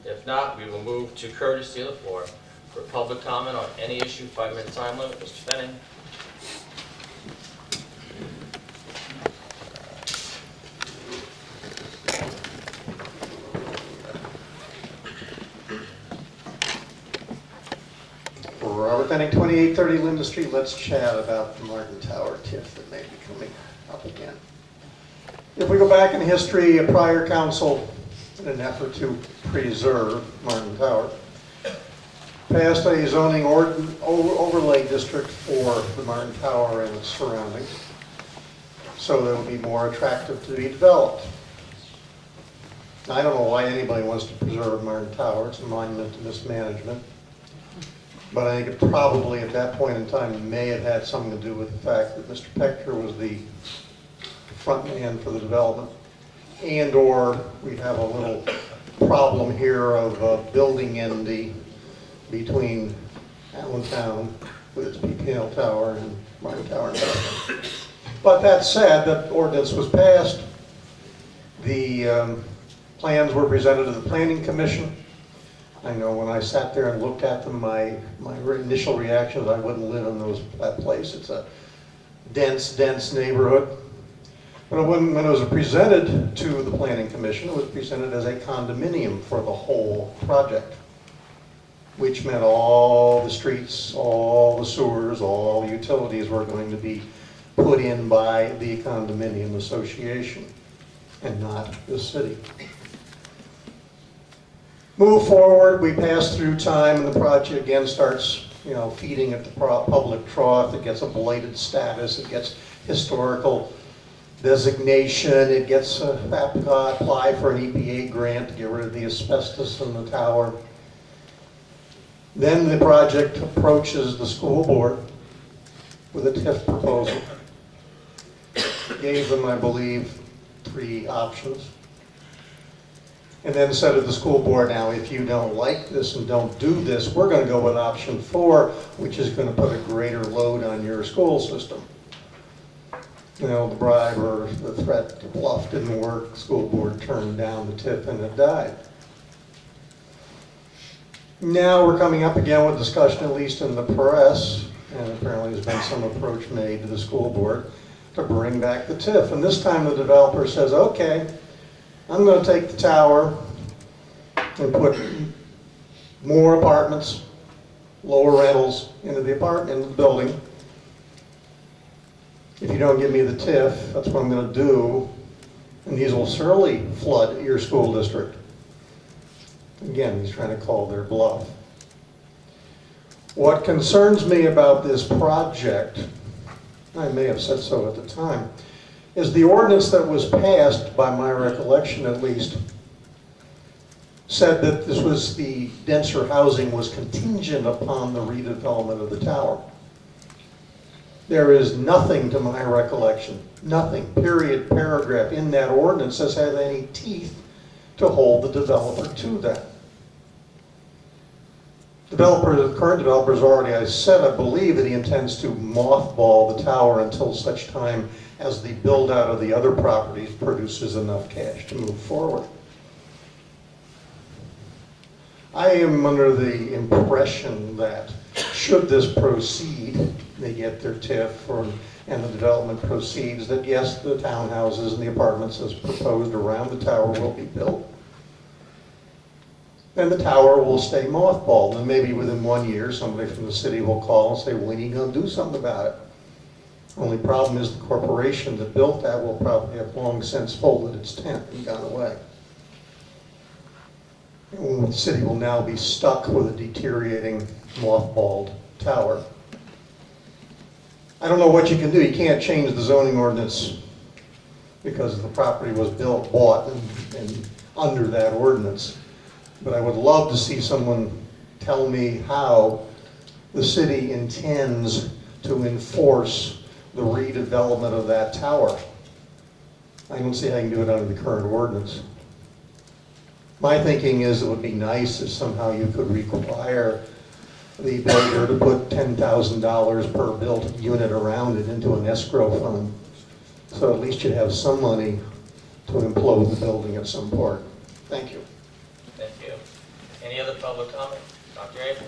If not, we will move to courtesy of the floor for public comment on any issue, 5-minute time limit. Mr. Fenning. Robert Fenning, 2830 Linda Street. Let's chat about the Martin Tower TIF that may be coming up again. If we go back in history, a prior council, in an effort to preserve Martin Tower, passed a zoning overlay district for the Martin Tower and its surroundings, so that it would be more attractive to be developed. I don't know why anybody wants to preserve Martin Tower. It's a monument to mismanagement. But I think it probably, at that point in time, may have had something to do with the fact that Mr. Pechter was the front man for the development, and or we have a little problem here of building envy between Allentown with its PPL Tower and Martin Tower. But that said, that ordinance was passed. The plans were presented to the Planning Commission. I know when I sat there and looked at them, my initial reaction was I wouldn't live in that place. It's a dense neighborhood. But when it was presented to the Planning Commission, it was presented as a condominium for the whole project, which meant all the streets, all the sewers, all the utilities were going to be put in by the condominium association and not the city. Move forward, we pass through time, and the project again starts, feeding at the public trough. It gets a blighted status, it gets historical designation, it gets apply for an EPA grant to get rid of the asbestos in the tower. Then the project approaches the school board with a TIF proposal. Gave them, I believe, 3 options. And then said to the school board, now if you don't like this and don't do this, we're going to go with option 4, which is going to put a greater load on your school system. The bribe or the threat to bluff didn't work. The school board turned down the TIF and it died. Now we're coming up again with discussion, at least in the press, and apparently there's been some approach made to the school board to bring back the TIF. And this time the developer says, okay, I'm going to take the tower and put more apartments, lower rentals into the building. If you don't give me the TIF, that's what I'm going to do, and these will surely flood your school district. Again, he's trying to call their bluff. What concerns me about this project, I may have said so at the time, is the ordinance that was passed, by my recollection at least, said that this was the denser housing was contingent upon the redevelopment of the tower. There is nothing to my recollection, nothing, period, paragraph in that ordinance that has any teeth to hold the developer to that. The current developer has already, I said, I believe that he intends to mothball the tower until such time as the build out of the other properties produces enough cash to move forward. I am under the impression that should this proceed, they get their TIF and the development proceeds, that yes, the townhouses and the apartments as proposed around the tower will be built. And the tower will stay mothballed, and maybe within 1 year somebody from the city will call and say, when are you going to do something about it? Only problem is the corporation that built that will probably have long since folded its tent and gone away. And the city will now be stuck with a deteriorating, mothballed tower. I don't know what you can do. You can't change the zoning ordinance because the property was bought and under that ordinance. But I would love to see someone tell me how the city intends to enforce the redevelopment of that tower. I don't see how you can do it under the current ordinance. My thinking is it would be nice if somehow you could require the builder to put $10,000 per built unit around it into an escrow fund. So at least you'd have some money to implode the building at some point. Thank you. Thank you. Any other public comment? Dr. Abel?